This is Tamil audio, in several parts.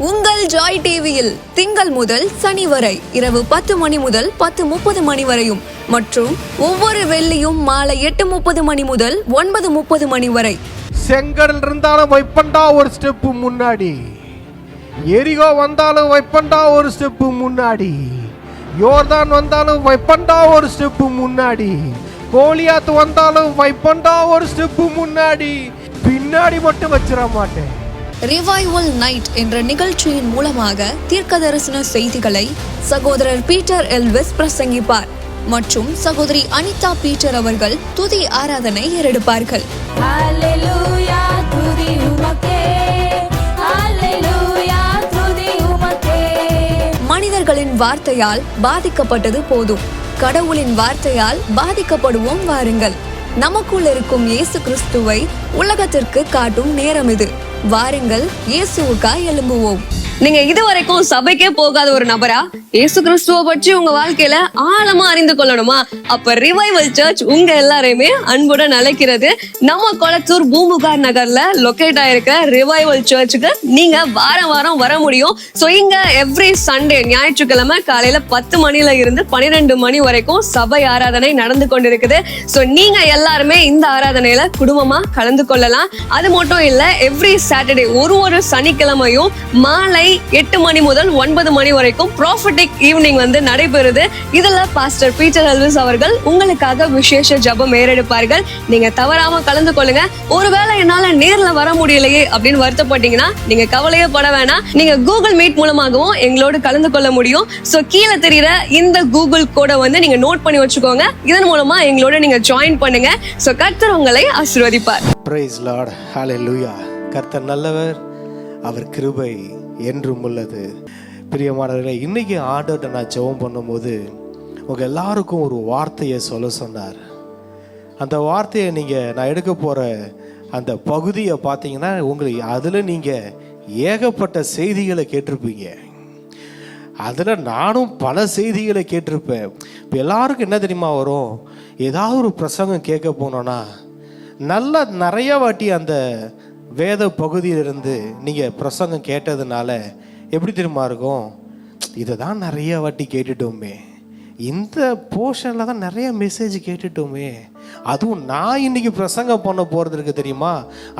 உங்கள் ஜாய் டிவியில் திங்கள் முதல் சனி வரை இரவு 10 மணி முதல் 10:30 மணி வரையும் மற்றும் ஒவ்வொரு வெள்ளியும் மாலை 8:30 மணி முதல் 9:30 மணி வரை. செங்கடல் இருந்தாலும் வைப்பண்டா ஒரு ஸ்டெப்பு முன்னாடி, எரிகோ வந்தாலும் வைப்பண்டா ஒரு ஸ்டெப்பு முன்னாடி, யோர்தான் வந்தாலும் வைப்பண்டா ஒரு ஸ்டெப்பு முன்னாடி, கோலியாத் வந்தாலும் வைப்பண்டா ஒரு ஸ்டெப்பு முன்னாடி, பின்னாடி மட்டும் வச்சிட மாட்டேன். ரிவைவல் நைட் என்ற நிகழ்ச்சியின் மூலமாக தீர்க்க தரிசன செய்திகளை சகோதரர் பீட்டர் எல்விஸ் பிரசங்கிப்பார் மற்றும் சகோதரி அனிதா பீட்டர் அவர்கள் துதி ஆராதனை ஏறெடுப்பார்கள். மனிதர்களின் வார்த்தையால் பாதிக்கப்பட்டது போதும், கடவுளின் வார்த்தையால் பாதிக்கப்படுவோம் வாருங்கள். நமக்குள் இருக்கும் இயேசு கிறிஸ்துவை உலகத்திற்கு காட்டும் நேரம் இது. வாருங்கள், இயேசுவுக்காய் எழும்புவோம். நீங்க இதுவரைக்கும் சபைக்கே போகாத ஒரு நபரா இயேசு கிறிஸ்துவ பற்றி உங்க வாழ்க்கையில ஆழமா அறிந்து கொள்ளணுமா? அப்ப ரிவைவல் சர்ச் உங்க எல்லாரையுமே அன்புடன் அழைக்கிறது. நம்ம கொளத்தூர் பூம்புகார் நகர்ல லொகேட் ஆயிருக்க ரிவைவல் சர்ச்சுக்கு நீங்க வாரம் வாரம் வர முடியும். சோ இங்க எவ்ரி சண்டே ஞாயிற்றுக்கிழமை காலையில 10 மணில இருந்து 12 மணி வரைக்கும் சபை ஆராதனை நடந்து கொண்டிருக்குது. சோ நீங்க எல்லாருமே இந்த ஆராதனையில குடும்பமா கலந்து கொள்ளலாம். அது மட்டும் இல்ல, எவ்ரி சாட்டர்டே ஒரு சனிக்கிழமையும் மாலை 8 மணி முதல் 9 மணி வரைக்கும் ப்ராஃபட்டிக் ஈவினிங் நடைபெறுது. இதுல பாஸ்டர் பீட்டர் எல்விஸ் அவர்கள் உங்களுக்காக விசேஷ ஜெபம் ஏறெடுப்பார்கள். நீங்க தவறாம கலந்து கொள்ளுங்க. ஒருவேளை என்னால நேர்ல வர முடியலையே அப்படின்னு வருத்தப்பட்டீங்கன்னா நீங்க கவலையே பட வேணாம். நீங்க கூகுள் மீட் மூலமாகவும் எங்களோடு கலந்து கொள்ள முடியும். சோ கீழே தெரியுற இந்த கூகுள் கோடை நீங்க நோட் பண்ணி வச்சுக்கோங்க. இதன் மூலமா எங்களோட நீங்க ஜாயின் பண்ணுங்க. சோ கர்த்தர் உங்களை ஆசீர்வதிப்பார். பிரைஸ் லார்ட், ஹல்லேலூயா. கர்த்தர் நல்லவர், அவர் கிருபை என்றும் உள்ளது. பிரியமானவர்களே, இன்னைக்கு ஆண்டவர்கிட்ட நான் ஜெபம் பண்ணும்போது உங்க எல்லாருக்கும் ஒரு வார்த்தையை சொல்ல சொன்னார். அந்த வார்த்தையை நான் எடுக்க போற அந்த பகுதியை பார்த்தீங்கன்னா உங்களுக்கு அதில் நீங்கள் ஏகப்பட்ட செய்திகளை கேட்டிருப்பீங்க. அதில் நானும் பல செய்திகளை கேட்டிருப்பேன். இப்போ எல்லாருக்கும் என்ன தெரியுமா வரும், ஏதாவது ஒரு பிரசங்கம் கேட்க போனோன்னா நிறைய வாட்டி அந்த வேத பகுதியிலிருந்து நீங்கள் பிரசங்கம் கேட்டதுனால எப்படி தெரியுமா இருக்கும், இதை தான் நிறைய வாட்டி கேட்டுட்டோமே, இந்த போர்ஷனில் தான் நிறைய மெசேஜ் கேட்டுட்டோமே, அதுவும் நான் இன்னைக்கு பிரசங்கம் பண்ண போகிறது இருக்கு தெரியுமா,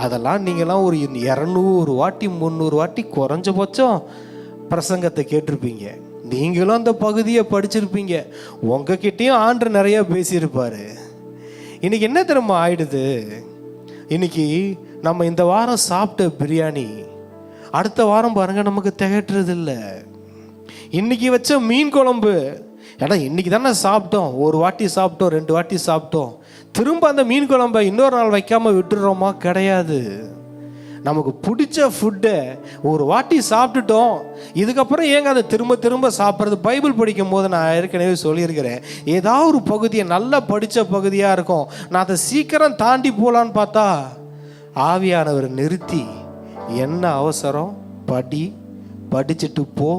அதெல்லாம் நீங்களாம் ஒரு 200 வாட்டி 300 வாட்டி குறைஞ்சபட்சம் பிரசங்கத்தை கேட்டிருப்பீங்க. நீங்களும் அந்த பகுதியை படிச்சிருப்பீங்க. உங்ககிட்டயும் ஆண்டு நிறைய பேசியிருப்பாரு. இன்னைக்கு என்ன தெரியுமா ஆயிடுது, இன்னைக்கு நம்ம இந்த வாரம் சாப்பிட்ட பிரியாணி அடுத்த வாரம் பாருங்க நமக்கு திகட்டுறது இல்லை. இன்னைக்கு வச்ச மீன் குழம்பு, ஏன்னா இன்னைக்கு தானே சாப்பிட்டோம், ஒரு வாட்டி சாப்பிட்டோம் 2 வாட்டி சாப்பிட்டோம், திரும்ப அந்த மீன் குழம்பை இன்னொரு நாள் வைக்காம விட்டுடுறோமா? கிடையாது. நமக்கு பிடிச்ச ஃபுட்டை ஒரு வாட்டி சாப்பிட்டுட்டோம், இதுக்கப்புறம் ஏங்க அதை திரும்ப திரும்ப சாப்பிட்றது? பைபிள் படிக்கும் போது நான் ஏற்கனவே சொல்லியிருக்கிறேன், ஏதாவது ஒரு பகுதியை நல்லா படித்த பகுதியாக இருக்கும், நான் அதை சீக்கிரம் தாண்டி போகலான்னு பார்த்தா ஆவியானவர் நிறுத்தி, என்ன அவசரம், படிச்சுட்டு போ,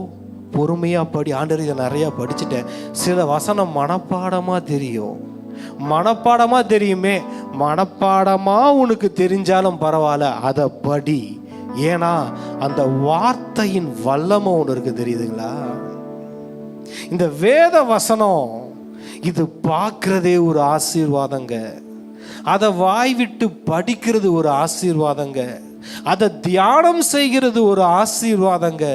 பொறுமையாக படி. ஆண்டவர் இதை நிறையா படிச்சுட்டேன், சில வசனம் மனப்பாடமாக தெரியும், மனப்பாடமாக தெரியுமே, மனப்பாடமாக உனக்கு தெரிஞ்சாலும் பரவாயில்ல, அதை படி. ஏன்னா அந்த வார்த்தையின் வல்லமை ஒன்று இருக்கு, தெரியுதுங்களா? இந்த வேத வசனம் இது பார்க்கறதே ஒரு ஆசீர்வாதங்க, அதை வாய் விட்டு படிக்கிறது ஒரு ஆசீர்வாதங்க, அதை தியானம் செய்கிறது ஒரு ஆசீர்வாதங்க.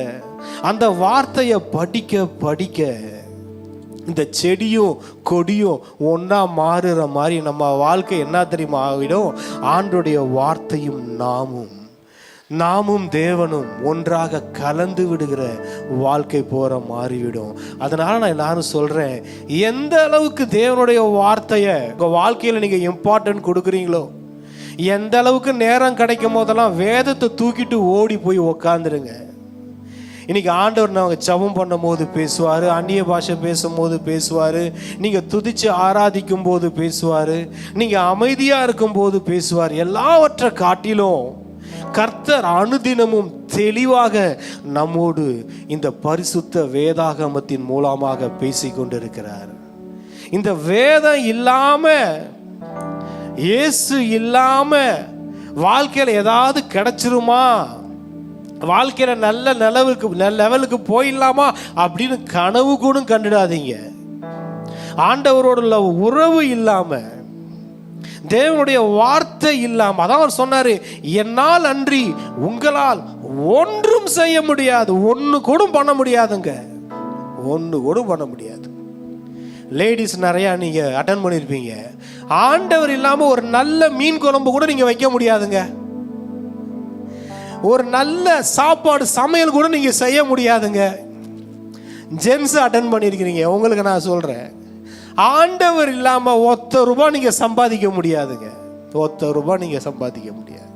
அந்த வார்த்தையை படிக்க படிக்க இந்த செடியும் கொடியும் ஒன்றா மாறுற மாதிரி நம்ம வாழ்க்கை என்ன தெரியுமா ஆகிடும், ஆண்டுடைய வார்த்தையும் நாமும் தேவனும் ஒன்றாக கலந்து விடுகிற வாழ்க்கை போற மாறிவிடும். அதனால நான் எல்லாரும் சொல்றேன், எந்த அளவுக்கு தேவனுடைய வார்த்தையை உங்க வாழ்க்கையில நீங்க இம்பார்ட்டன்ட் கொடுக்குறீங்களோ, எந்த அளவுக்கு நேரம் கிடைக்கும் போதெல்லாம் வேதத்தை தூக்கிட்டு ஓடி போய் உக்காந்துருங்க. இன்னைக்கு ஆண்டவர் நாங்கள் ஜெபம் பண்ணும் போது பேசுவார், அந்நிய பாஷை பேசும்போது பேசுவார், நீங்கள் துதிச்சு ஆராதிக்கும் போது பேசுவார், நீங்கள் அமைதியாக இருக்கும் போது பேசுவார். எல்லாவற்றை காட்டிலும் கர்த்தர் அனுதினமும் தெளிவாக நம்மோடு இந்த பரிசுத்த வேதாகமத்தின் மூலமாக பேசிக்கொண்டிருக்கிறார். இந்த வேதம் இல்லாம, இயேசு இல்லாம வாழ்க்கையில் ஏதாவது கிடைச்சிருமா? வாழ்க்கையில நல்ல லெவலுக்கு போயிடலாமா அப்படின்னு கனவு கூட கண்டுடாதீங்க. ஆண்டவரோடு உள்ள உறவு இல்லாம, தேவனுடைய வார்த்தை இல்லாம, அதான் அவர் சொன்னாரு, என்னால் அன்றி உங்களால் ஒன்றும் செய்ய முடியாது. ஒன்று கூட பண்ண முடியாதுங்க, ஒன்று கூட பண்ண முடியாது. லேடிஸ் நிறையா நீங்க அட்டன் பண்ணியிருப்பீங்க. ஆண்டவர் இல்லாம ஒரு நல்ல மீன் குழம்பு கூட நீங்க வைக்க முடியாதுங்க. ஒரு நல்ல சாப்பாடு சமையல் கூட நீங்க செய்ய முடியாதுங்க. ஜென்ஸ் அட்டன் பண்ணியிருக்கிறீங்க, உங்களுக்கு நான் சொல்றேன், ஆண்டவர் இல்லாம ₹1 நீங்க சம்பாதிக்க முடியாதுங்க. ₹1 நீங்க சம்பாதிக்க முடியாது.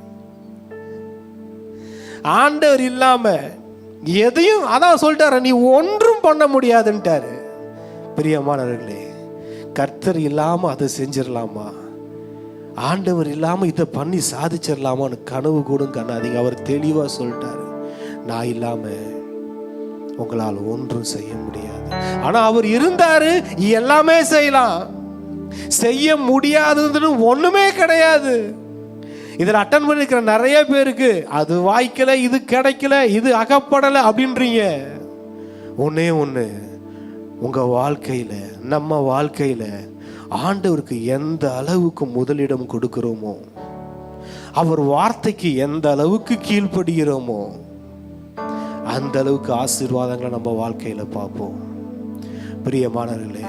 ஆண்டவர் இல்லாம எதையும், அதான் சொல்லிட்டாரு, நீ ஒன்றும் பண்ண முடியாதுன்ட்டாரு. பிரியமானவர்களே, கர்த்தர் இல்லாம அதை செஞ்சிடலாமா, ஆண்டவர் இல்லாம இதை பண்ணி சாதிச்சிடலாமான்னு கனவு கூட கண்ணாதீங்க. அவர் தெளிவா சொல்லிட்டாரு, நான் இல்லாம உங்களால் ஒன்றும் செய்ய முடியாது. ஆனா அவர் இருந்தாரு, எல்லாமே செய்யலாம். செய்ய முடியாததுன்னு ஒண்ணுமே கிடையாது. இதில் அட்டன் பண்ணிருக்கிற நிறைய பேருக்கு அது வாய்க்கல, இது கிடைக்கல, இது அகப்படலை அப்படின்றீங்க. ஒன்னே ஒன்று, உங்க வாழ்க்கையில, நம்ம வாழ்க்கையில ஆண்டவருக்கு எந்த அளவுக்கு முதலிடம் கொடுக்கிறோமோ, அவர் வார்த்தைக்கு எந்த அளவுக்கு கீழ்ப்படுகிறோமோ, அந்த அளவுக்கு ஆசீர்வாதங்களை நம்ம வாழ்க்கையில பார்ப்போம். பிரியமானவர்களே,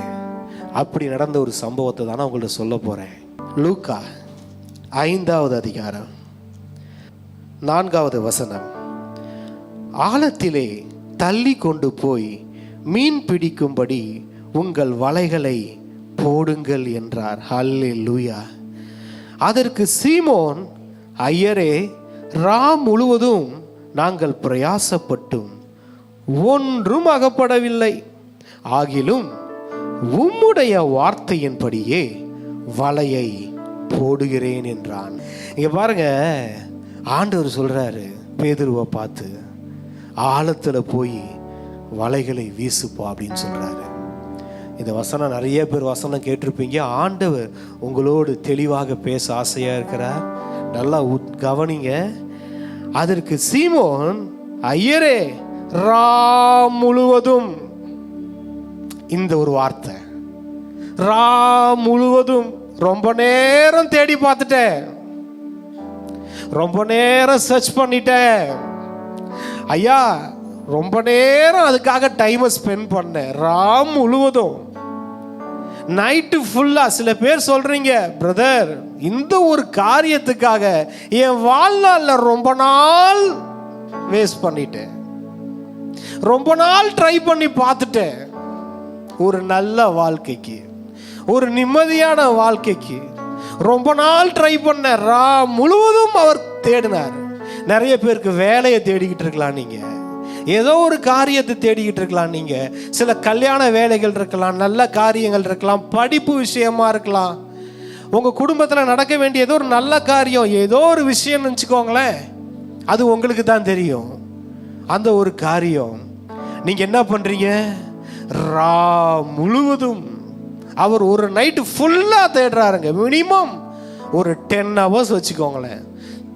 அப்படி நடந்த ஒரு சம்பவத்தை தானே உங்கள்ட்ட சொல்ல போறேன். லூக்கா 5வது அதிகாரம் 4வது வசனம். ஆழத்திலே தள்ளி கொண்டு போய் மீன் பிடிக்கும்படி உங்கள் வலைகளை போடுங்கள் என்றார். ஹல்லேலூயா. அதற்கு சீமோன், ஐயரே, ரா முழுவதும் நாங்கள் பிரயாசப்பட்டும் ஒன்றும் அகப்படவில்லை, ஆகிலும் உம்முடைய வார்த்தையின்படியே வலையை போடுகிறேன் என்றான். இங்க பாருங்க, ஆண்டவர் சொல்றாரு பேதுருவை பார்த்து, ஆழத்துல போய் வலைகளை வீசுப்பா அப்படின்னு சொல்றாரு. இந்த வசனம் நிறைய பேர் வசனம் கேட்டிருப்பீங்க. ஆண்டவர் உங்களோடு தெளிவாக பேச ஆசையா இருக்கிறார். நல்லா கவனிங்க. அதற்கு சீமோன், ஐயரே, ரா முழுவதும், இந்த ஒரு வார்த்தை, ரா முழுவதும், ரொம்ப நேரம் தேடி பார்த்துட்டேன், ரொம்ப நேரம் சர்ச் பண்ணிட்டேன் ஐயா, ரொம்ப நேரம் அதுக்காக டைமை ஸ்பெண்ட் பண்ணேன், ரா முழுவதும், நைட்டு ஃபுல்லா. சில பேர் சொல்றீங்க, பிரதர், இந்த ஒரு காரியத்துக்காக என் வாழ்நாள்ல ரொம்ப நாள் வேஸ்ட் பண்ணிட்டேன், ரொம்ப நாள் ட்ரை பண்ணி பார்த்துட்டேன், ஒரு நல்ல வாழ்க்கைக்கு, ஒரு நிம்மதியான வாழ்க்கைக்கு ரொம்ப நாள் ட்ரை பண்ண. ரா முழுவதும் அவர் தேடினார். நிறைய பேருக்கு வேலையை தேடிக்கிட்டு இருக்கலாம், நீங்க ஏதோ ஒரு காரியத்தை தேடிக்கிட்டு இருக்கலாம், நீங்க சில கல்யாண வேலைகள் இருக்கலாம், நல்ல காரியங்கள் இருக்கலாம், படிப்பு விஷயமா இருக்கலாம், உங்க குடும்பத்தில் நடக்க வேண்டிய ஏதோ ஒரு நல்ல காரியம், ஏதோ ஒரு விஷயம் நினச்சிக்கோங்களேன், அது உங்களுக்கு தான் தெரியும். அந்த ஒரு காரியம் நீங்க என்ன பண்றீங்க, ரா முழுவதும், அவர் ஒரு நைட்டு ஃபுல்லா தேடுறாருங்க, மினிமம் ஒரு 10 hours வச்சுக்கோங்களேன்,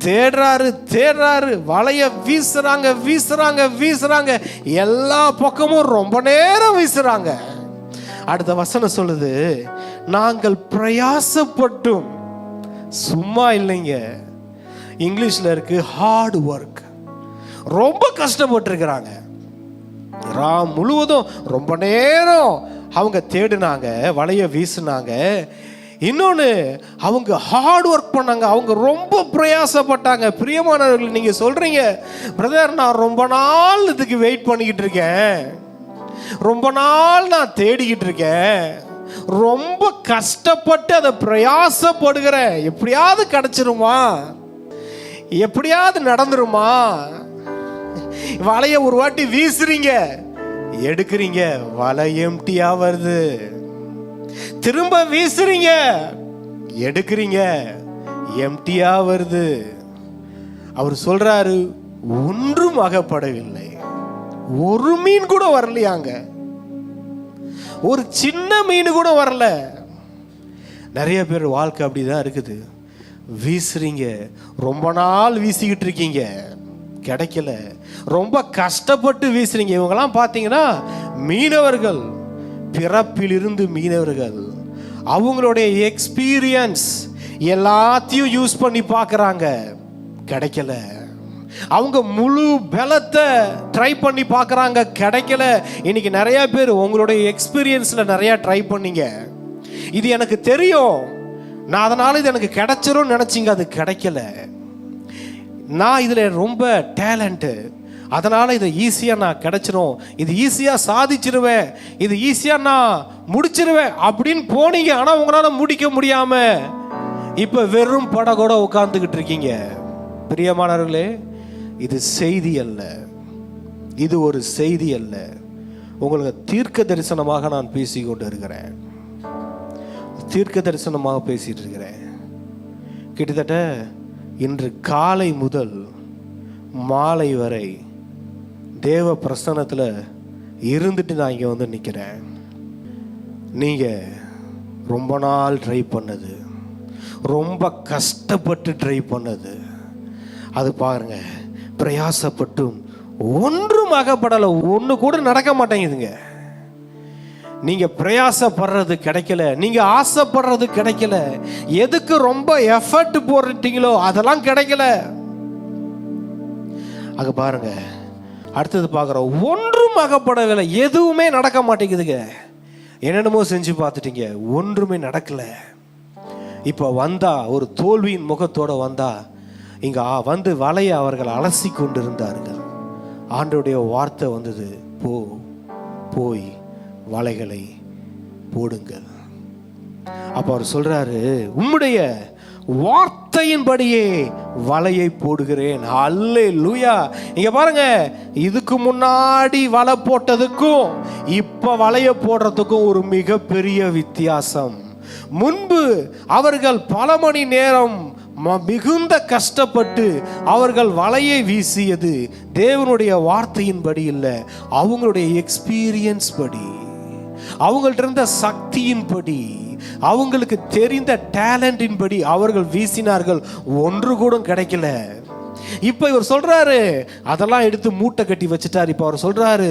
தேடுறாரு, வலைய வீசுறாங்க, எல்லா பக்கமும் ரொம்ப நேரம் வீசுறாங்க. அடுத்த வசனம் சொல்லுது, நாங்கள் பிரயாசப்பட்டும், சும்மா இல்லைங்க, இங்கிலீஷ்ல இருக்கு ஹார்ட் ஒர்க், ரொம்ப கஷ்டப்பட்டு இருக்கிறாங்க. ரா முழுவதும் ரொம்ப நேரம் அவங்க தேடினாங்க, வலைய வீசினாங்க. இன்னொன்று, அவங்க ஹார்ட் ஒர்க் பண்ணாங்க, அவங்க ரொம்ப பிரயாசப்பட்டாங்க. பிரியமானவர்கள், நீங்க சொல்றீங்க, பிரதர், நான் ரொம்ப நாள் இதுக்கு வெயிட் பண்ணிக்கிட்டு இருக்கேன், ரொம்ப நாள் நான் தேடிக்கிட்டு இருக்கேன், ரொம்ப கஷ்டப்பட்டு அதை பிரயாசப்படுகிறேன், எப்படியாவது கிடைச்சிருமா, எப்படியாவது நடந்துருமா. வலைய ஒரு வாட்டி வீசுறீங்க, எடுக்கிறீங்க, வலை எம்டியா வருது, திரும்ப வீசுறீங்க, எடுக்கிறீங்க, எம்டியா வருது. அவர் சொல்றாரு, ஒன்றும் அகப்படவில்லை, ஒரு மீன் கூட வரலையாங்க, ஒரு சின்ன மீன் கூட வரல. நிறைய பேர் வாழ்க்கை அப்படிதான் இருக்குது. வீசுறீங்க, ரொம்ப நாள் வீசிக்கிட்டு இருக்கீங்க, கிடைக்கல. ரொம்ப கஷ்டப்பட்டு வீசுறீங்க. இவங்கெல்லாம் பார்த்தீங்கன்னா மீனவர்கள், பிறப்பிலிருந்து மீனவர்கள். அவங்களுடைய எக்ஸ்பீரியன்ஸ் எல்லாத்தையும் யூஸ் பண்ணி பார்க்குறாங்க, கிடைக்கல. அவங்க முழு பலத்தை ட்ரை பண்ணி பார்க்குறாங்க, கிடைக்கல. இன்னைக்கு நிறைய பேர் உங்களுடைய எக்ஸ்பீரியன்ஸில் நிறையா ட்ரை பண்ணீங்க. இது எனக்கு தெரியும், நான் அதனால இது எனக்கு கிடைச்சிரும் நினச்சிங்க, அது கிடைக்கல. நான் இதில் ரொம்ப டேலண்ட்டு, அதனால் இதை ஈஸியாக நான் கிடைச்சிரும், இது ஈஸியாக சாதிச்சிருவேன், இது ஈஸியாக நான் முடிச்சிருவேன் அப்படின்னு போனீங்க. ஆனால் உங்களால் முடிக்க முடியாமல் இப்போ வெறும் படகோட உட்காந்துக்கிட்டு இருக்கீங்க. பிரியமானவர்களே, இது செய்தி அல்ல, இது ஒரு செய்தி அல்ல. உங்களுக்கு தீர்க்க தரிசனமாக நான் பேசிக்கொண்டு இருக்கிறேன், தீர்க்க தரிசனமாக பேசிட்டு இருக்கிறேன். கிட்டத்தட்ட இன்று காலை முதல் மாலை வரை தேவ பிரசன்னத்தில் இருந்துட்டு நான் இங்கே வந்து நிற்கிறேன். நீங்கள் ரொம்ப நாள் ட்ரை பண்ணது, ரொம்ப கஷ்டப்பட்டு ட்ரை பண்ணது, அது பாருங்க, பிரயாசப்பட்டும் ஒன்றும் அகப்படலை, ஒன்று கூட நடக்க மாட்டேங்குதுங்க. நீங்க பிரயாசப்படுறது கிடைக்கல, நீங்க ஆசைப்படுறது கிடைக்கல, எதுக்கு ரொம்ப எஃபர்ட் போட்டுட்டீங்களோ அதெல்லாம் கிடைக்கல. அங்க பாருங்க, அடுத்தது பார்க்குறோம், ஒன்றும் அகப்படவில்லை, எதுவுமே நடக்க மாட்டேங்குதுங்க. என்னென்னமோ செஞ்சு பார்த்துட்டீங்க, ஒன்றுமே நடக்கல. இப்போ வந்தா ஒரு தோல்வியின் முகத்தோட வந்தா இங்க வந்து வலையை அவர்கள் அலசி கொண்டிருந்தார்கள். ஆண்டவருடைய வார்த்தை வந்தது, போய் வலைகளை போடுங்கள். அப்ப அவர் சொல்றாரு, உம்முடைய வார்த்தையின்படியே வலையை போடுகிறேன். அல்லேலூயா. இங்க பாருங்க, இதுக்கு முன்னாடி வலை போட்டதுக்கும் இப்ப வலையை போடுறதுக்கும் ஒரு மிகப்பெரிய வித்தியாசம். முன்பு அவர்கள் பல மணி நேரம் மிகுந்த கஷ்டப்பட்டு அவர்கள் வலையை வீசியது தேவனுடைய வார்த்தையின்படி இல்லை, அவங்களுடைய எக்ஸ்பீரியன்ஸ் படி, அவங்கள்ட்ட இருந்த சக்தியின்படி, அவங்களுக்கு தெரிந்த டேலண்டின் படி அவர்கள் வீசினார்கள். ஒன்று கூட கிடைக்கல. இப்ப இவர் சொல்றாரு, அதெல்லாம் எடுத்து மூட்டை கட்டி வச்சுட்டாரு. இப்ப அவர் சொல்றாரு,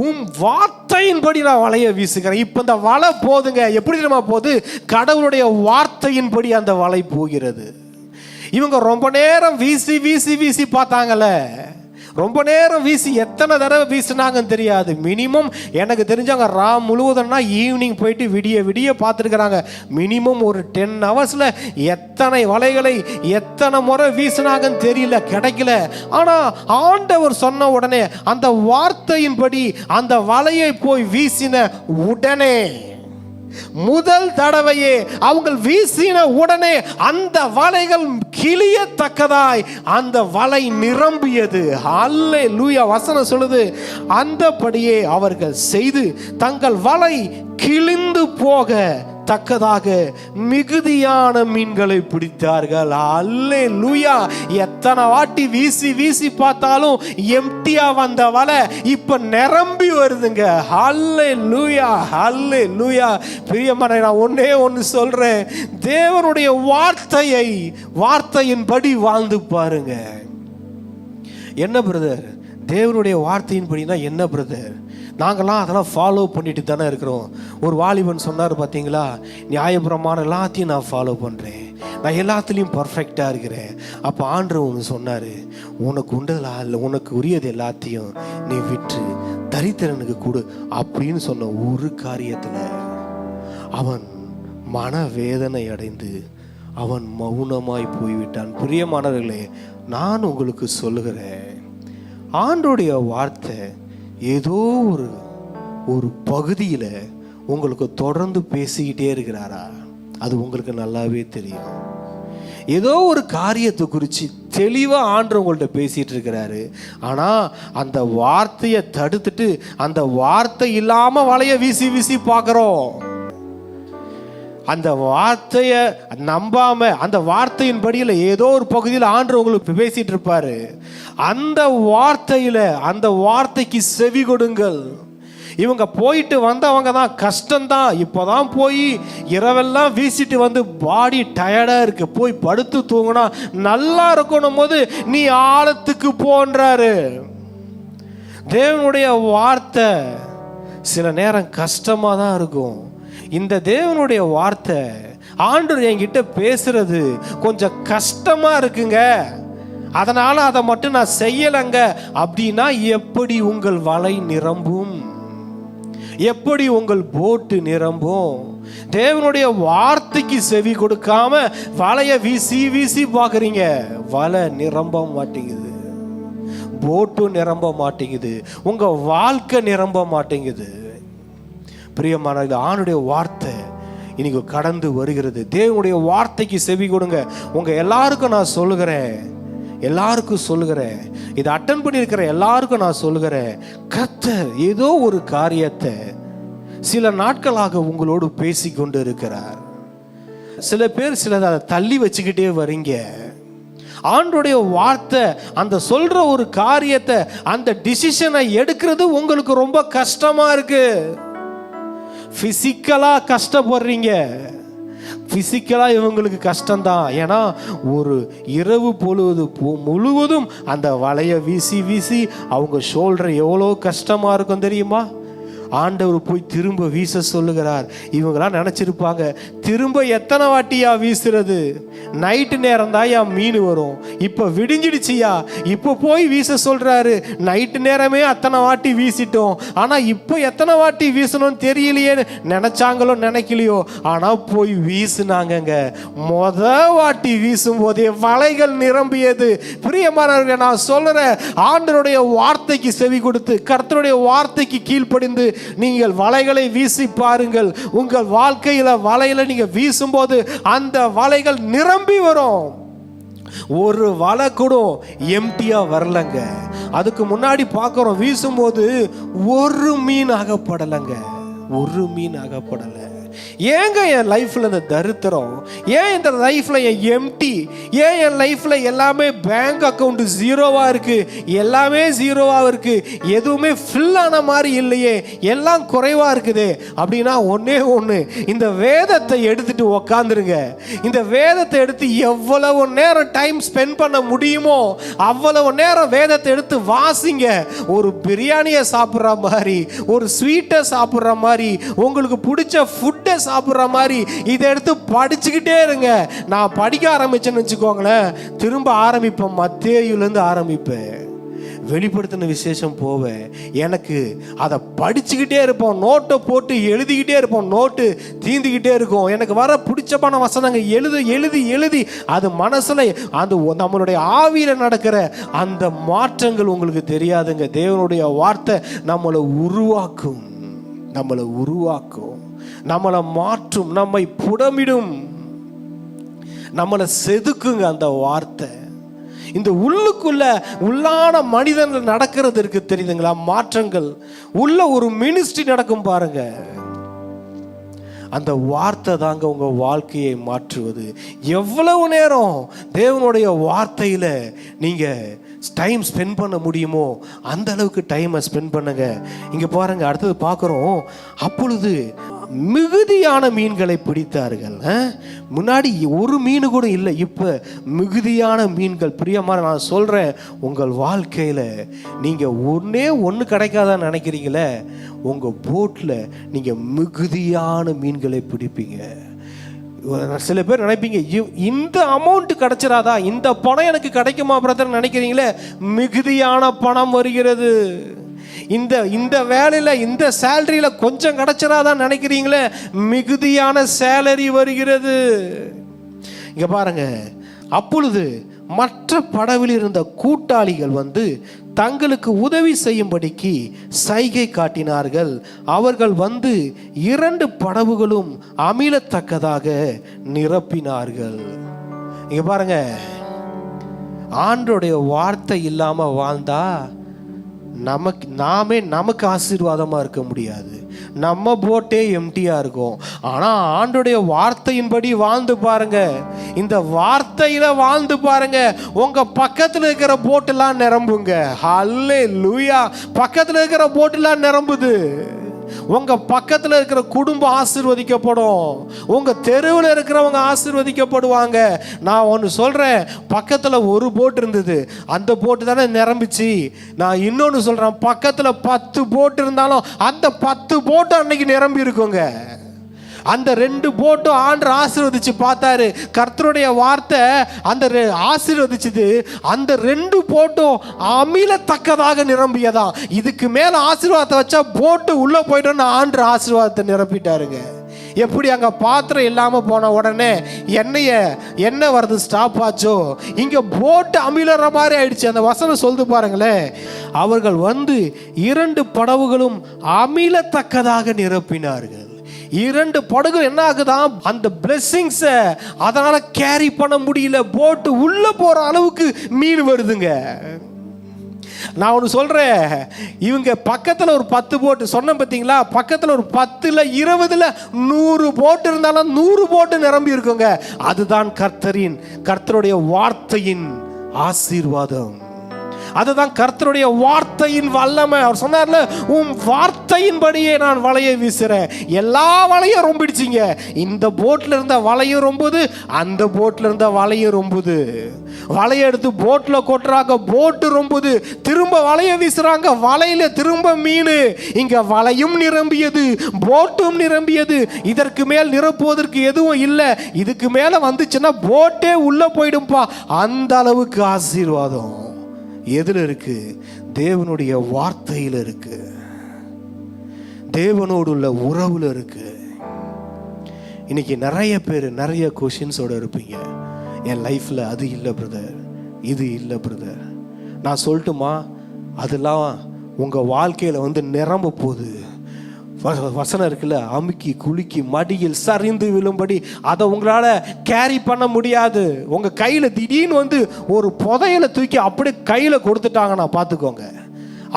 உம் வார்த்தையின்படி நான் வலையை வீசுகிறேன். இப்ப இந்த வலை போதுங்க. எப்படி தெரியுமா போகுது? கடவுளுடைய வார்த்தையின்படி அந்த வலை போகிறது. இவங்க ரொம்ப நேரம் வீசி வீசி வீசி பார்த்தாங்கல்ல, ரொம்ப நேரம் வீசி எத்தனை தடவை வீசினாங்கன்னு தெரியாது. மினிமம் எனக்கு தெரிஞ்சாங்க முழுவதும்னா ஈவினிங் போயிட்டு விடிய விடிய பார்த்துருக்குறாங்க. மினிமம் ஒரு 10 ஹவர்ஸில் எத்தனை வலைகளை எத்தனை முறை வீசினாங்கன்னு தெரியல, கிடைக்கல. ஆனால் ஆண்டவர் சொன்ன உடனே அந்த வார்த்தையின்படி அந்த வலையை போய் வீசின உடனே, முதல் தடவையே அவங்க வீசின உடனே அந்த வலைகள் கிளியத்தக்கதாய் அந்த வலை நிரம்பியது. அல்லேலூயா. வசனம் சொல்லுது, அந்தபடியே அவர்கள் செய்து தங்கள் வலை கிழிந்து போக தக்கதாக மிகுதியான மீன்களை பிடித்தார்கள். அல்லேலூயா. எத்தனை வாட்டி வீசி வீசி பார்த்தாலும் எம்டியா வந்த வலை இப்ப நிரம்பி வருதுங்க. அல்லேலூயா, அல்லேலூயா. பிரியமான, நான் ஒன்று சொல்றேன், தேவனுடைய வார்த்தையின்படி வாழ்ந்து பாருங்க. என்ன பிரதர், தேவனுடைய வார்த்தையின்படினா என்ன பிரதர்? நாங்கள்லாம் அதெல்லாம் ஃபாலோ பண்ணிட்டு தானே இருக்கிறோம். ஒரு வாலிபன் சொன்னார் பார்த்தீங்களா, நியாயப்பிரமாணம் எல்லாத்தையும் நான் ஃபாலோ பண்ணுறேன், நான் எல்லாத்துலேயும் பர்ஃபெக்டாக இருக்கிறேன். அப்போ ஆண்டவர் ஒன்று சொன்னார், உனக்கு உண்டதெல்லாம் இல்லை, உனக்கு உரியது எல்லாத்தையும் நீ விற்று தரித்திரனுக்கு கொடு அப்படின்னு சொன்ன ஒரு காரியத்தில் அவன் மனவேதனை அடைந்து அவன் மௌனமாய் போய்விட்டான். பிரியமானவர்களே, நான் உங்களுக்கு சொல்லுகிறேன், ஆண்டவருடைய வார்த்தை ஏதோ ஒரு பகுதியில் உங்களுக்கு தொடர்ந்து பேசிக்கிட்டே இருக்கிறாரா? அது உங்களுக்கு நல்லாவே தெரியும். ஏதோ ஒரு காரியத்தை குறித்து தெளிவாக ஆண்டவர் உங்கள்கிட்ட பேசிகிட்டு இருக்கிறாரு. ஆனால் அந்த வார்த்தையை தடுத்துட்டு அந்த வார்த்தை இல்லாமல் வலைய வீசி வீசி பார்க்குறோம். அந்த வார்த்தையை நம்பாம அந்த வார்த்தையின் படியில் ஏதோ ஒரு பகுதியில் ஆண்டவர் உங்களுக்கு பேசிட்டு இருப்பாரு. அந்த வார்த்தையில அந்த வார்த்தைக்கு செவி கொடுங்கள். இவங்க போயிட்டு வந்தவங்க தான் கஷ்டம்தான். இப்போதான் போய் இரவெல்லாம் வீசிட்டு வந்து பாடி டயர்டாக இருக்கு, போய் படுத்து தூங்கினா நல்லா இருக்கணும் போது நீ ஆழத்துக்கு போன்றாரு. தேவனுடைய வார்த்தை சில நேரம் கஷ்டமாக தான் இருக்கும். இந்த தேவனுடைய வார்த்தை ஆண்டவர் என்கிட்ட பேசுறது கொஞ்சம் கஷ்டமா இருக்குங்க, அதனால அதை மட்டும் நான் செய்யலைங்க அப்படின்னா எப்படி உங்கள் வலை நிரம்பும்? எப்படி உங்கள் போட்டு நிரம்பும்? தேவனுடைய வார்த்தைக்கு செவி கொடுக்காம வலைய வீசி வீசி பார்க்குறீங்க, வலை நிரம்ப மாட்டேங்குது, போட்டு நிரம்ப மாட்டேங்குது, உங்க வாழ்க்கை நிரம்ப மாட்டேங்குது. பிரியமானது, ஆணுடைய வார்த்தை இன்னைக்கு கடந்து வருகிறது. தேவனுடைய வார்த்தைக்கு செவி கொடுங்க. உங்க எல்லாருக்கும் நான் சொல்லுகிறேன், எல்லாருக்கும் சொல்லுகிறேன், இதை அட்டன் பண்ணியிருக்கிற எல்லாருக்கும் நான் சொல்லுகிறேன், கர்த்தர் ஏதோ ஒரு காரியத்தை சில நாட்களாக உங்களோடு பேசி கொண்டு இருக்கிறார். சில பேர் சிலதை தள்ளி வச்சுக்கிட்டே வரீங்க. ஆண்டோடைய வார்த்தை அந்த சொல்ற ஒரு காரியத்தை, அந்த டிசிஷனை எடுக்கிறது உங்களுக்கு ரொம்ப கஷ்டமா இருக்கு. பிசிக்கலா கஷ்டப்படுறீங்க. பிசிக்கலா இவங்களுக்கு கஷ்டம்தான். ஏன்னா ஒரு இரவு பொழுது முழுவதும் அந்த வலைய வீசி வீசி அவங்க ஷோல்டர் எவ்வளோ கஷ்டமா இருக்கும் தெரியுமா? ஆண்டவர் போய் திரும்ப வீச சொல்லுகிறார். இவங்களாம் நினைச்சிருப்பாங்க, திரும்ப எத்தனை வாட்டியா வீசுறது, நைட்டு நேரம் தான் யா மீன் வரும், இப்ப விடிஞ்சிடுச்சியா, இப்ப போய் வீச சொல்றாரு, நைட்டு நேரமே அத்தனை வாட்டி வீசிட்டோம், ஆனா இப்ப எத்தனை வாட்டி வீசணும்னு தெரியலையேன்னு நினைச்சாங்களோ நினைக்கலையோ, ஆனா போய் வீசுனாங்க. வாட்டி வீசும் போதே வலைகள் நிரம்பியது. பிரியமானவர்களே, நான் சொல்றேன், ஆண்டவருடைய வார்த்தைக்கு செவி கொடுத்து கர்த்தருடைய வார்த்தைக்கு கீழ்ப்படிந்து நீங்கள் வலைகளை வீசி பாருங்கள். உங்கள் வாழ்க்கையில வலையில நீங்க வீசும்போது அந்த வலைகள் நிரம்பி வரும். ஒரு வலை கூட எம்டியா வரலங்க. அதுக்கு முன்னாடி பார்க்கிறோம், வீசும்போது ஒரு மீன் அகப்படலைங்க, ஒரு மீன் அகப்படல. ஏங்க என் லைஃப்ல இந்த தரித்திரம், ஏன் இந்த லைஃப்ல என் எம்டி, ஏன் என் லைஃப்ல எல்லாமே பேங்க் அக்கவுண்ட் ஜீரோவா இருக்கு, எல்லாமே ஜீரோவா இருக்கு, எதுவுமே ஃபில் ஆன மாதிரி இல்லையே, எல்லாம் குறைவா இருக்குது அப்படின்னா ஒன்னே ஒன்று, இந்த வேதத்தை எடுத்துட்டு உக்காந்துருங்க. இந்த வேதத்தை எடுத்து எவ்வளவு நேரம் டைம் ஸ்பெண்ட் பண்ண முடியுமோ அவ்வளவு நேரம் வேதத்தை எடுத்து வாசிங்க. ஒரு பிரியாணியை சாப்பிட்ற மாதிரி, ஒரு ஸ்வீட்டை சாப்பிட்ற மாதிரி, உங்களுக்கு பிடிச்ச ஃபுட்டை சாப்பிட்ற மாதிரி இதை எடுத்து படிச்சுக்கிட்டே இருங்க. நான் படிக்க ஆரம்பிச்சேன்னு வச்சுக்கோங்களேன், திரும்ப ஆரம்பிப்பேன், மத்தேயுலேருந்து ஆரம்பிப்பேன், வெளிப்படுத்தின விசேஷம் போவேன், எனக்கு அதை படிச்சுக்கிட்டே இருப்போம், நோட்டை போட்டு எழுதிக்கிட்டே இருப்போம், நோட்டு தீந்துக்கிட்டே இருக்கும். எனக்கு வர பிடிச்சமான வசனங்க எழுதி எழுதி எழுதி அது மனசுல அந்த நம்மளுடைய ஆவியில நடக்கிற அந்த மாற்றங்கள் உங்களுக்கு தெரியாதுங்க. தேவனுடைய வார்த்தை நம்மளை உருவாக்கும், நம்மளை உருவாக்கும், நம்மளை மாற்றும், நம்மை புடமிடும், நம்மளை செதுக்குங்க அந்த வார்த்தை. இந்த உள்ளுக்குள்ள உள்ளான மனிதர்கள் நடக்கிறது இருக்கு தெரியுதுங்களா, மாற்றங்கள் உள்ள ஒரு மினிஸ்ட்ரி நடக்கும் பாருங்க. அந்த வார்த்தை தாங்க உங்க வாழ்க்கையை மாற்றுவது. எவ்வளவு நேரம் தேவனுடைய வார்த்தையில நீங்க டைம் ஸ்பெண்ட் பண்ண முடியுமோ அந்த அளவுக்கு டைமை ஸ்பெண்ட் பண்ணுங்க. இங்க பாருங்க, அடுத்தது பார்க்குறோம், அப்பொழுது மிகுதியான மீன்களை பிடித்தார்கள். முன்னாடி ஒரு மீன் கூட இல்லை, இப்போ மிகுதியான மீன்கள். பிரியமான நான் சொல்கிறேன், உங்கள் வாழ்க்கையில் நீங்கள் ஒன்று கிடைக்காதான்னு நினைக்கிறீங்களே, உங்கள் போட்டில் நீங்கள் மிகுதியான மீன்களை பிடிப்பீங்க. சில பேர் நினைப்பீங்க, இந்த அமௌண்ட் கிடைச்சிடாதா, இந்த பணம் எனக்கு கிடைக்குமா பிரதர் நினைக்கிறீங்களே, மிகுதியான பணம் வருகிறது. இந்த வேலையில இந்த சேலரியில கொஞ்சம் கிடைச்சிடாதான் நினைக்கிறீங்களே, மிகுதியான சேலரி வருகிறது. இங்க பாருங்க, அப்பொழுது மற்ற படவில் இருந்த கூட்டாளிகள் வந்து தங்களுக்கு உதவி செய்யும்படிக்கு சைகை காட்டினார்கள். அவர்கள் வந்து 2 படகுகளும் அமிழத்தக்கதாக நிரப்பினார்கள். இங்க பாருங்க, ஆண்டோடைய வார்த்தை இல்லாம வாழ்ந்தா நமக்கு ஆசீர்வாதமா இருக்க முடியாது. நம்ம போட்டே எம்டியா இருக்கும். ஆனா ஆண்டோடைய வார்த்தையின்படி வாழ்ந்து பாருங்க, இந்த வார்த்தையில வாழ்ந்து பாருங்க, உங்க பக்கத்துல இருக்கிற போட்டெல்லாம் நிரம்புங்க. ஹல்லேலூயா, பக்கத்துல இருக்கிற போட்டெல்லாம் நிரம்புது. உங்க பக்கத்தில் இருக்கிற குடும்பம் ஆசீர்வதிக்கப்படும். உங்க தெருவில் இருக்கிறவங்க ஆசீர்வதிக்கப்படுவாங்க. நான் ஒன்று சொல்றேன், பக்கத்தில் ஒரு போட் இருந்தது, அந்த போட்டு தானே நிரம்பிச்சு. நான் இன்னொன்று சொல்றேன், பக்கத்தில் 10 போட் இருந்தாலும் அந்த 10 போட்டு அன்னைக்கு நிரம்பி இருக்குங்க. அந்த 2 போட்டும் ஆண்டவர் ஆசீர்வதிச்சு பார்த்தாரு. கர்த்தருடைய வார்த்தை அந்த ஆசீர்வதிச்சது. அந்த 2 போட்டும் அமிலத்தக்கதாக நிரம்பியதான். இதுக்கு மேல ஆசீர்வாதத்தை வச்சா போட்டு உள்ள போயிட்டோன்னு ஆண்டவர் ஆசீர்வாதத்தை நிரப்பிட்டாருங்க. எப்படி அங்க பாத்திரம் இல்லாம போன உடனே எண்ணெய் வருது ஸ்டாப் ஆச்சோ, இங்க போட்டு அமிலற மாதிரி ஆயிடுச்சு. அந்த வசனம் சொல்லுது பாருங்களேன், அவர்கள் வந்து 2 படவுகளும் அமிலத்தக்கதாக நிரப்பினார்கள். 2 படகு என்ன ஆகுதான், அந்த பிளெஸிங்ஸ அதனால கேரி பண்ண முடியல. போட்டு உள்ள போற அளவுக்கு மீன் வருதுங்க. நான் ஒன்று சொல்றேன், இவங்க பக்கத்தில் ஒரு 10 போட்டு சொன்ன பார்த்தீங்களா, பக்கத்தில் ஒரு 10ல் 20ல் 100 போட்டு இருந்தாலும் 100 போட்டு நிரம்பி இருக்குங்க. அதுதான் கர்த்தருடைய வார்த்தையின் ஆசீர்வாதம். அதுதான் கர்த்தருடைய வார்த்தையின் வல்லமை. அவர் சொன்னார்ல, உன் வார்த்தையின்படியே நான் வலையை வீசுறேன். எல்லா வலையும் ரொம்பிடுச்சிங்க. இந்த போட்ல இருந்த வலையும் ரொம்புது, அந்த போட்ல இருந்த வலையும் ரொம்புது. வலையை எடுத்து போட்ல கொட்டுறாங்க, போட்டு ரொம்புது. திரும்ப வலையை வீசுறாங்க, வலையில திரும்ப மீன். இங்க வலையும் நிரம்பியது, போட்டும் நிரம்பியது. இதற்கு மேல் நிரப்புவதற்கு எதுவும் இல்லை. இதுக்கு மேல வந்துச்சுன்னா போட்டே உள்ள போயிடும்பா. அந்த அளவுக்கு ஆசீர்வாதம் எதுல இருக்கு? தேவனுடைய வார்த்தையில் இருக்கு, தேவனோடு உள்ள உறவுல இருக்கு. இன்னைக்கு நிறைய பேர் நிறைய கொஷின்ஸோட இருப்பீங்க. என் லைஃப்ல அது இல்லை பிரதர், இது இல்லை பிரதர். நான் சொல்லட்டுமா, அதெல்லாம் உங்க வாழ்க்கையில வந்து நிரம்ப போகுது. வசனம் இருக்குல்ல, அமுக்கி குலுக்கி மடியில் சரிந்து விழும்படி அதை உங்களால் கேரி பண்ண முடியாது. உங்கள் கையில் திடீர்னு வந்து ஒரு புதையலை தூக்கி அப்படியே கையில் கொடுத்துட்டாங்கன்னா பார்த்துக்கோங்க.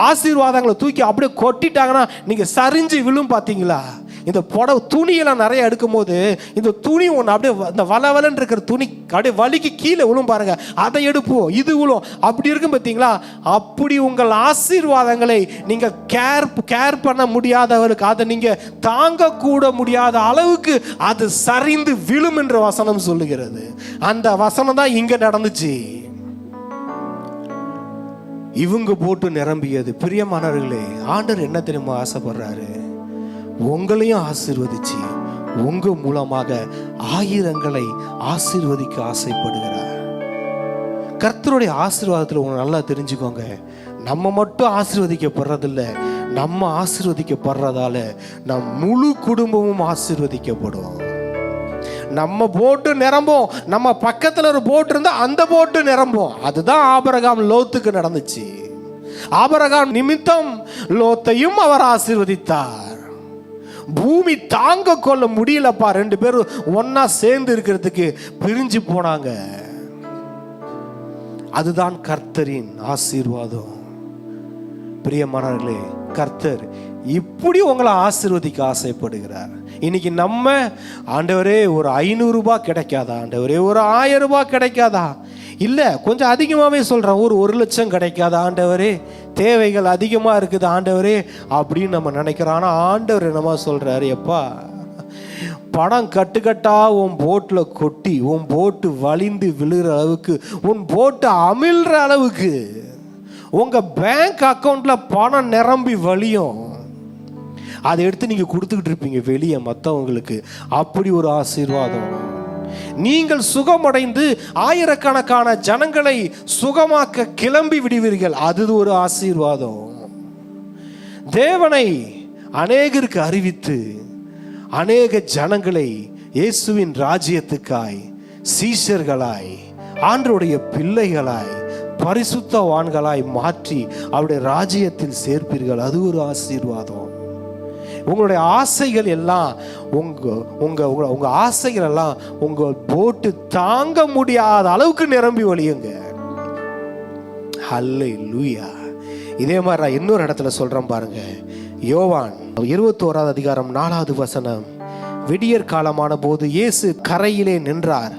ஆசீர்வாதங்களை தூக்கி அப்படியே கொட்டிட்டாங்கன்னா நீங்கள் சரிஞ்சு விழும். பார்த்தீங்களா, இந்த புடவை துணியெல்லாம் நிறைய எடுக்கும் போது இந்த துணி ஒன்று அப்படியே இந்த வளவலன்னு இருக்கிற துணி அப்படியே வலிக்கு கீழே விழும் பாருங்க, அதை எடுப்போம், இது விழும். அப்படி இருக்கும் பார்த்தீங்களா, அப்படி உங்கள் ஆசீர்வாதங்களை நீங்கள் கேர் பண்ண முடியாதவருக்கு, அதை நீங்கள் தாங்கக்கூட முடியாத அளவுக்கு அது சரிந்து விழும் என்ற வசனம் சொல்லுகிறது. அந்த வசனம் தான் இங்க நடந்துச்சு. இவங்க போட்டு நிரம்பியது. பிரியமானவர்களே, ஆண்டவர் என்ன தெரியுமா ஆசைப்படுறாரு? உங்களையும் ஆசீர்வதிச்சு உங்க மூலமாக ஆயிரங்களை ஆசீர்வதிக்க ஆசைப்படுகிறார். கர்த்தருடைய ஆசீர்வாதத்தில் உங்களை நல்லா தெரிஞ்சுக்கோங்க, நம்ம மட்டும் ஆசீர்வதிக்கப்படுறதில்லை, நம்ம ஆசீர்வதிக்கப்படுறதால நம் முழு குடும்பமும் ஆசீர்வதிக்கப்படும். நம்ம போட்டு நிரம்பும். நம்ம பக்கத்தில் ஒரு போட்டு இருந்தா அந்த போட்டு நிரம்பும். அதுதான் ஆபிரகாம் லோத்துக்கு நடந்துச்சு. ஆபிரகாம் நிமித்தம் லோத்தையும் அவர் ஆசீர்வதித்தார். பூமி தாங்க கொள்ள முடியலப்பா, 2 பேரும் ஒன்னா சேர்ந்து இருக்கிறதுக்கு பிரிஞ்சு போனாங்க. அதுதான் கர்த்தரின் ஆசீர்வாதம். பிரியமானவர்களே, கர்த்தர் இப்படி உங்களை ஆசீர்வதிக்க ஆசைப்படுகிறார். இன்னைக்கு நம்ம, ஆண்டவரே ஒரு 500 ரூபாய் கிடைக்காதா, ஆண்டவரே ஒரு 1000 ரூபாய் கிடைக்காதா, இல்லை கொஞ்சம் அதிகமாகவே சொல்கிறேன், ஒரு 1 லட்சம் கிடைக்காதா ஆண்டவரே, தேவைகள் அதிகமாக இருக்குது ஆண்டவரே அப்படின்னு நம்ம நினைக்கிறோம். ஆனால் ஆண்டவர் என்னமா சொல்கிறாரு, எப்பா பணம் கட்டுக்கட்டா உன் போட்டில் கொட்டி உன் போட்டு வலிந்து விழுகிற அளவுக்கு, உன் போட்டு அமிழ்ற அளவுக்கு உங்கள் பேங்க் அக்கௌண்ட்டில் பணம் நிரம்பி வலியும். அதை எடுத்து நீங்கள் கொடுத்துக்கிட்டு இருப்பீங்க வெளியே மற்றவங்களுக்கு. அப்படி ஒரு ஆசீர்வாதம். நீங்கள் சுகமடைந்து ஆயிரக்கணக்கான ஜனங்களை சுகமாக்க கிளம்பி விடுவீர்கள். அது ஒரு ஆசீர்வாதம். தேவனை அநேகருக்கு அறிவித்து அநேக ஜனங்களை இயேசுவின் ராஜ்யத்துக்காய் சீஷர்களாய் ஆண்டவருடைய பிள்ளைகளாய் பரிசுத்தவான்களாய் மாற்றி அவருடைய ராஜ்யத்தில் சேர்ப்பீர்கள். அது ஒரு ஆசீர்வாதம். உங்களுடைய ஆசைகள் எல்லாம் உங்க ஆசைகள் எல்லாம் உங்க போட்டு தாங்க முடியாத அளவுக்கு நிரம்பி வழியுங்க. ஹல்லேலூயா. இதே மாதிரி நான் இன்னொரு இடத்துல சொல்றேன் பாருங்க. யோவான் 21 அதிகாரம் 4வது வசனம். விடியற் காலமான போது இயேசு கரையிலே நின்றார்.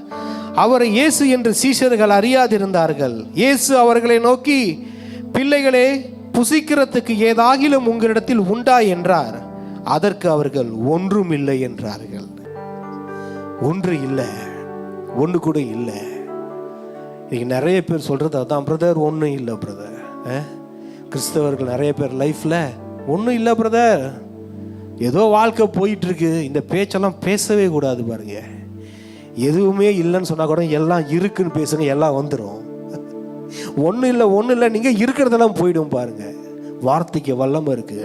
அவரை இயேசு என்று சீஷர்கள் அறியாதிருந்தார்கள். இயேசு அவர்களை நோக்கி, பிள்ளைகளே, புசிக்கிறதுக்கு ஏதாகிலும் உங்களிடத்தில் உண்டா என்றார். அதற்கு அவர்கள் ஒன்றும் இல்லை என்றார்கள். ஒன்று இல்லை, ஒன்று கூட இல்லை. இன்னைக்கு நிறைய பேர் சொல்றது அதான், பிரதர் ஒன்றும் இல்லை பிரதர். கிறிஸ்தவர்கள் நிறைய பேர் லைஃப்ல ஒன்றும் இல்லை பிரதர், ஏதோ வாழ்க்கை போயிட்டு இருக்கு. இந்த பேச்செல்லாம் பேசவே கூடாது பாருங்க. எதுவுமே இல்லைன்னு சொன்னா கூட எல்லாம் இருக்குன்னு பேசுங்க, எல்லாம் வந்துடும். ஒன்றும் இல்லை, ஒன்றும் இல்லை, நீங்க இருக்கிறதெல்லாம் போயிடும் பாருங்க. வார்த்தைக்கு வல்லமை இருக்கு.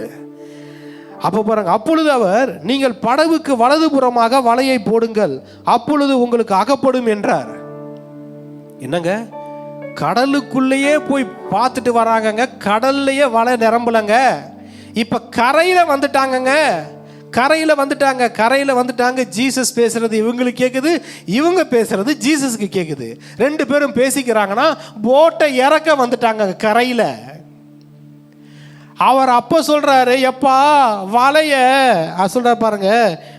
அப்ப பாருங்க, அப்பொழுது அவர், நீங்கள் படகுக்கு வலதுபுறமாக வலையை போடுங்கள், அப்பொழுது உங்களுக்கு அகப்படும் என்றார். என்னங்க, கடலுக்குள்ளேயே போய் பார்த்துட்டு வராங்கங்க, கடல்லையே வலை நிரம்பலங்க. இப்ப கரையில வந்துட்டாங்கங்க, கரையில வந்துட்டாங்க, கரையில வந்துட்டாங்க. ஜீசஸ் பேசுறது இவங்களுக்கு கேக்குது, இவங்க பேசுறது ஜீசஸ்க்கு கேக்குது. ரெண்டு பேரும் பேசிக்கிறாங்கன்னா போட்டை இறக்க வந்துட்டாங்க கரையில. அவர் அப்ப சொல்றாரு, எப்பா வலைய சொல்ற பாருங்க,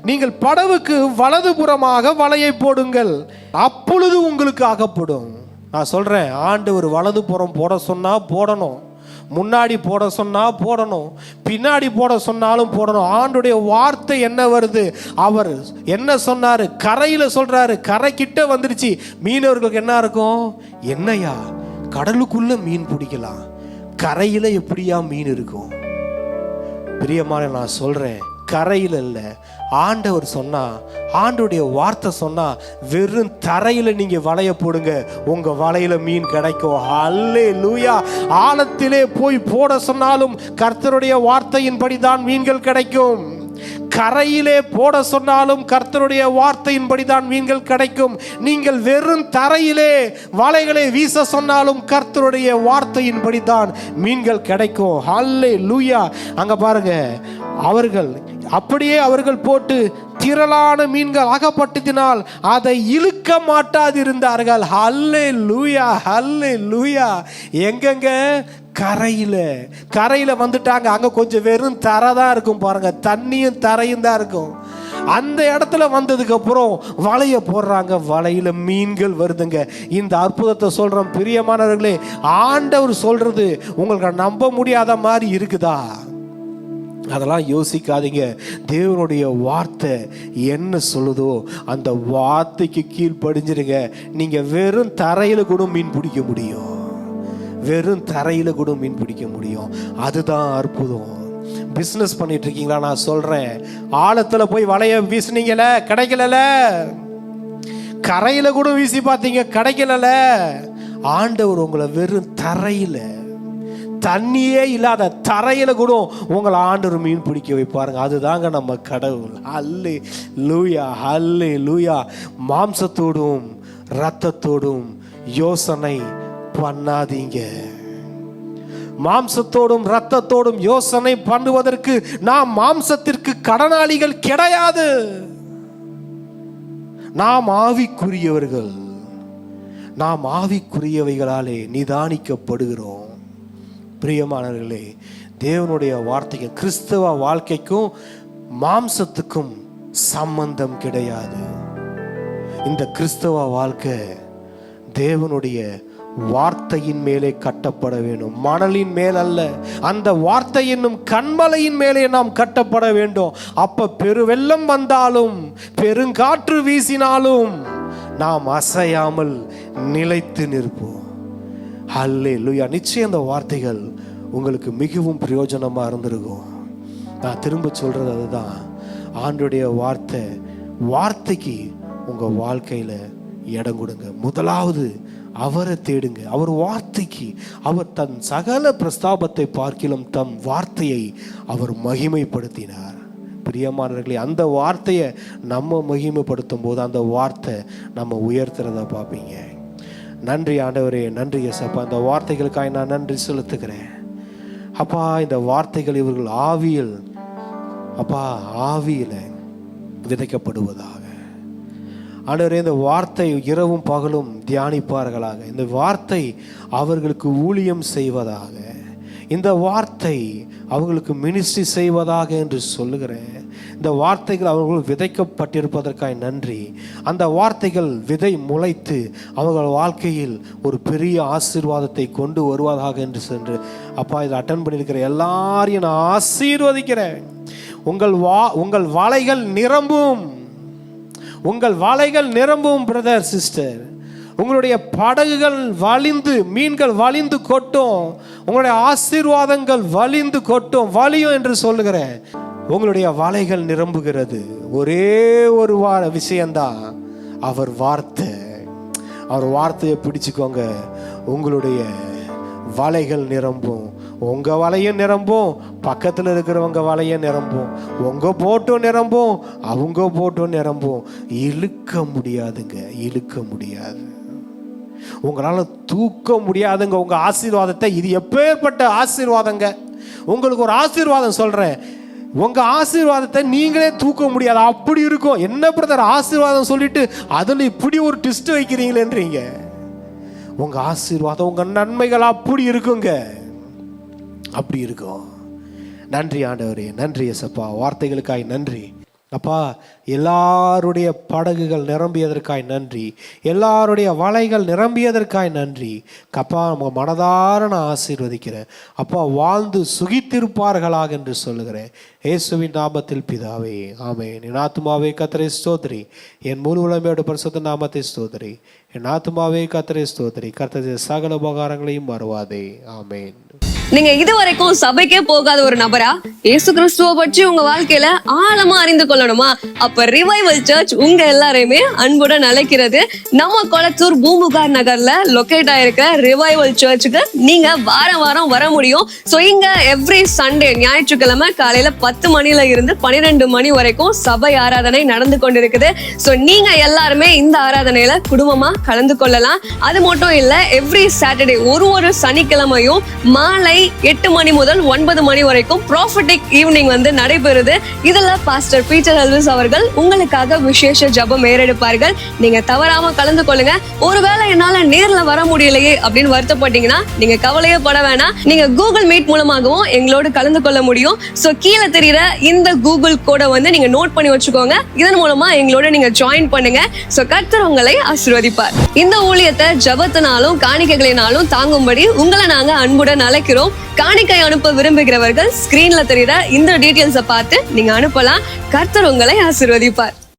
நீங்கள் படவுக்கு வலதுபுறமாக வலையை போடுங்கள், அப்பொழுது உங்களுக்கு அகப்படும். நான் சொல்றேன், ஆண்டவர் வலதுபுறம் போட சொன்னா போடணும், முன்னாடி போட சொன்னா போடணும், பின்னாடி போட சொன்னாலும் போடணும். ஆண்டுடைய வார்த்தை என்ன வருது, அவர் என்ன சொன்னாரு, கரையில சொல்றாரு, கரை கிட்ட வந்துருச்சு. மீனவர்களுக்கு என்ன இருக்கும், என்னையா கடலுக்குள்ள மீன் பிடிக்கலாம், கரையில எப்படியா மீன் இருக்கும்? பிரியமான நான் சொல்றேன், கரையில இல்ல, ஆண்டவர் சொன்னா, ஆண்டோடைய வார்த்தை சொன்னா, வெறும் தரையில நீங்க வலைய போடுங்க, உங்க வலையில மீன் கிடைக்கும். அல்லேலூயா. ஆழத்திலே போய் போட சொன்னாலும் கர்த்தருடைய வார்த்தையின்படி தான் மீன்கள் கிடைக்கும். கரையிலே போட சொன்னாலும் கர்த்தருடைய வார்த்தையின்படி தான் மீன்கள் கிடைக்கும். நீங்கள் வெறும் தரையிலே வலைகளை வீச சொன்னாலும் கர்த்தருடைய வார்த்தையின்படி தான் மீன்கள் கிடைக்கும். அல்லேலூயா. அங்க பாருங்க, அவர்கள் அப்படியே அவர்கள் போட்டு திரளான மீன்கள் அகப்பட்டதினால் அதை இழுக்க மாட்டாதிருந்தார்கள். அல்லேலூயா, அல்லேலூயா. எங்கெங்க, கரையில, கரையில வந்துட்டாங்க. அங்க கொஞ்சம் வெறும் தரை தான் இருக்கும் பாருங்க, தண்ணியும் தரையும் தான் இருக்கும். அந்த இடத்துல வந்ததுக்கு அப்புறம் வலைய போடுறாங்க, வலையில மீன்கள் வருதுங்க. இந்த அற்புதத்தை சொல்றோம் பிரியமானவர்களே. ஆண்டவர் சொல்றது உங்களுக்கு நம்ப முடியாத மாதிரி இருக்குதா? அதெல்லாம் யோசிக்காதீங்க. தேவனுடைய வார்த்தை என்ன சொல்லுதோ அந்த வார்த்தைக்கு கீழ்ப்படிஞ்சிருங்க. நீங்க வெறும் தரையில கூட மீன் பிடிக்க முடியும், வெறும் தரையில கூட மீன் பிடிக்க முடியும். அதுதான் அற்புதம். பிசினஸ் பண்ணிட்டு இருக்கீங்களா? நான் சொல்றேன், ஆழத்துல போய் வலைய வீசுனீங்கல, கிடைக்கல. கரையில கூட வீசி பார்த்தீங்க, கிடைக்கல. ஆண்டவர் உங்களை வெறும் தரையில, தண்ணியே இல்லாத தரையில கூட உங்களை ஆண்டவர் மீன் பிடிக்க வைப்பாருங்க. அதுதாங்க நம்ம கடவுள். அல்லேலூயா, அல்லேலூயா. மாம்சத்தோடும் இரத்தத்தோடும் யோசனை பண்ணாதீங்க. மாம்சத்தோடும் இரத்தத்தோடும் யோசனை பண்ணுவதற்கு நாம் மாம்சத்திற்கு கடனாளிகள் கிடையாது. நாம் ஆவிக்குரியவர்கள், நாம் ஆவிக்குரியவைகளாலே நிதானிக்கப்படுகிறோம். பிரியமானவர்களே, தேவனுடைய வார்த்தைக்கு, கிறிஸ்தவ வாழ்க்கைக்கும் மாம்சத்துக்கும் சம்பந்தம் கிடையாது. இந்த கிறிஸ்தவ வாழ்க்கை தேவனுடைய வார்த்தையின் மேலே கட்டப்பட வேண்டும், மணலின் மேல் அல்ல. அந்த வார்த்தை என்னும் கண்மலையின் மேலே நாம் கட்டப்பட வேண்டும். அப்ப பெருவெள்ளம் வந்தாலும் பெருங்காற்று வீசினாலும் நாம் அசையாமல் நிலைத்து நிற்போம். அல்லேலூயா. நிச்சயம் அந்த வார்த்தைகள் உங்களுக்கு மிகவும் பிரயோஜனமா இருந்திருக்கும். நான் திரும்ப சொல்றது அதுதான், ஆண்டோடைய வார்த்தை, வார்த்தைக்கு உங்க வாழ்க்கையில இடம் கொடுங்க. முதலாவது அவரை தேடுங்க, அவர் வார்த்தைக்கு. அவர் தன் சகல பிரஸ்தாபத்தை பார்க்கிலும் தம் வார்த்தையை அவர் மகிமைப்படுத்தினார். பிரியமானவர்களே, அந்த வார்த்தையை நம்ம மகிமைப்படுத்தும் போது அந்த வார்த்தை நம்ம உயர்த்துறத பார்ப்பீங்க. நன்றி ஆண்டவரே, நன்றி ஏசப்பா. இந்த வார்த்தைகளுக்காக நான் நன்றி செலுத்துகிறேன் அப்பா. இந்த வார்த்தைகள் இவர்கள் ஆவியில், அப்பா, ஆவியில விதைக்கப்படுவதாக ஆண்டவரே. இந்த வார்த்தை இரவும் பகலும் தியானிப்பார்களாக. இந்த வார்த்தை அவர்களுக்கு ஊழியம் செய்வதாக. இந்த வார்த்தை அவர்களுக்கு மினிஸ்ட்ரி செய்வதாக என்று சொல்லுகிறேன். இந்த வார்த்தைகள் அவர்கள் விதைக்கப்பட்டிருப்பதற்காக நன்றி. அந்த வார்த்தைகள் விதை முளைத்து அவர்கள் வாழ்க்கையில் ஒரு பெரிய ஆசீர்வாதத்தை கொண்டு வருவதாக என்று சென்று அப்பா, இதை அட்டன் பண்ணியிருக்கிற எல்லாரையும் நான் ஆசீர்வதிக்கிறேன். உங்கள் வலைகள் நிரம்பும். உங்கள் வலைகள் நிரம்பும் பிரதர் சிஸ்டர். உங்களுடைய படகுகள் வலிந்து, மீன்கள் வலிந்து கொட்டும். உங்களுடைய ஆசீர்வாதங்கள் வலிந்து கொட்டும், வலியும் என்று சொல்லுகிறேன். உங்களுடைய வலைகள் நிரம்புகிறது. ஒரே ஒரு விஷயம்தான், அவர் வார்த்தை. அவர் வார்த்தையை பிடிச்சுக்கோங்க. உங்களுடைய வலைகள் நிரம்பும். உங்க வலையும் நிரம்பும், பக்கத்தில் இருக்கிறவங்க வலையும் நிரம்பும், உங்க போட்டும் நிரம்பும், அவங்க போட்டும் நிரம்பும். இழுக்க முடியாதுங்க, இழுக்க முடியாது. உங்களால் தூக்க முடியாதுங்க உங்க ஆசீர்வாதத்தை. இது எப்பேற்பட்ட ஆசீர்வாதங்க! உங்களுக்கு ஒரு ஆசீர்வாதம் சொல்றேன், உங்க ஆசீர்வாதத்தை நீங்களே தூக்க முடியாது, அப்படி இருக்கும். என்ன பிரதர் ஆசீர்வாதம் சொல்லிட்டு அதுல இப்படி ஒரு ட்விஸ்ட் வைக்கிறீங்களேன்றீங்க. உங்க ஆசீர்வாதம், உங்க நன்மைகள் அப்படி இருக்குங்க, அப்படி இருக்கும். நன்றி ஆண்டவரே, நன்றி ஏசப்பா, வார்த்தைகளுக்காய் நன்றி அப்பா. எல்லாருடைய படகுகள் நிரம்பியதற்காய் நன்றி, எல்லாருடைய வலைகள் நிரம்பியதற்காய் நன்றி அப்பா. நம்ம மனதார நான் ஆசீர்வதிக்கிறேன் அப்பா. வாழ்ந்து சுகித்திருப்பார்களாக என்று சொல்லுகிறேன் இயேசுவின் நாமத்தில் பிதாவே, ஆமென். என் ஆத்துமாவே கர்த்தரை ஸ்தோத்திரி, என் முழு உலகமோடு பரிசுத்த நாமத்தை ஸ்தோத்திரி. என் ஆத்துமாவே கர்த்தரை ஸ்தோத்திரி, கர்த்தருடைய சகல உபகாரங்களையும் மறவாதே, ஆமென். நீங்க இதுவரைக்கும் சபைக்கே போகாத ஒரு நபரா இயேசு கிறிஸ்துவ பற்றி உங்க வாழ்க்கையில ஆழமா அறிந்து கொள்ளணுமா? அப்ப ரிவைவல் சர்ச் உங்க எல்லாரையுமே அன்புடன் அழைக்கிறது. நம்ம கொளத்தூர் பூம்புகார் நகர்ல லொகேட் ஆயிருக்க ரிவைவல் சர்ச்சுக்கு நீங்க வாரம் வாரம் வர முடியும். சோ இங்க எவ்ரி சண்டே, ஞாயிற்றுக்கிழமை காலையில 10 மணில இருந்து 12 மணி வரைக்கும் சபை ஆராதனை நடந்து கொண்டிருக்குது. சோ நீங்க எல்லாருமே இந்த ஆராதனையில குடும்பமா கலந்து கொள்ளலாம். அது மட்டும் இல்ல, எவ்ரி சாட்டர்டே, ஒரு சனிக்கிழமையும் மாலை 8 மணி முதல் 9 மணி வரைக்கும் ப்ராஃபட்டிக் ஈவினிங் வந்து நடைபெறுது. இதுல பாஸ்டர் பீட்டர் எல்விஸ் அவர்கள் உங்களுக்காக விசேஷ ஜெபம் ஏறெடுப்பார்கள். நீங்க தவறாம கலந்து கொள்ளுங்க. ஒருவேளை என்னால நேர்ல வர முடியலையே அப்படின்னு வருத்தப்பட்டீங்கன்னா நீங்க கவலையே பட வேணாம். நீங்க கூகுள் மீட் மூலமாகவும் எங்களோடு கலந்து கொள்ள முடியும். சோ கீழே தெரியுற இந்த கூகுள் கோடை வந்து நீங்க நோட் பண்ணி வச்சுக்கோங்க. இதன் மூலமா எங்களோட நீங்க ஜாயின் பண்ணுங்க. சோ கர்த்தர் உங்களை ஆசீர்வதிப்பார். இந்த ஊழியத்தை ஜெபத்தினாலும் காணிக்கைகளினாலும் தாங்கும்படி உங்களை நாங்க அன்புடன் அழைக்கிறோம். காணிக்கை அனுப்ப விரும்புகிறவர்கள் ஸ்கிரீன்ல தெரியுற இந்த டீடைல்ஸை பார்த்து நீங்க அனுப்பலாம். கர்த்தர் உங்களை ஆசீர்வதிப்பார்.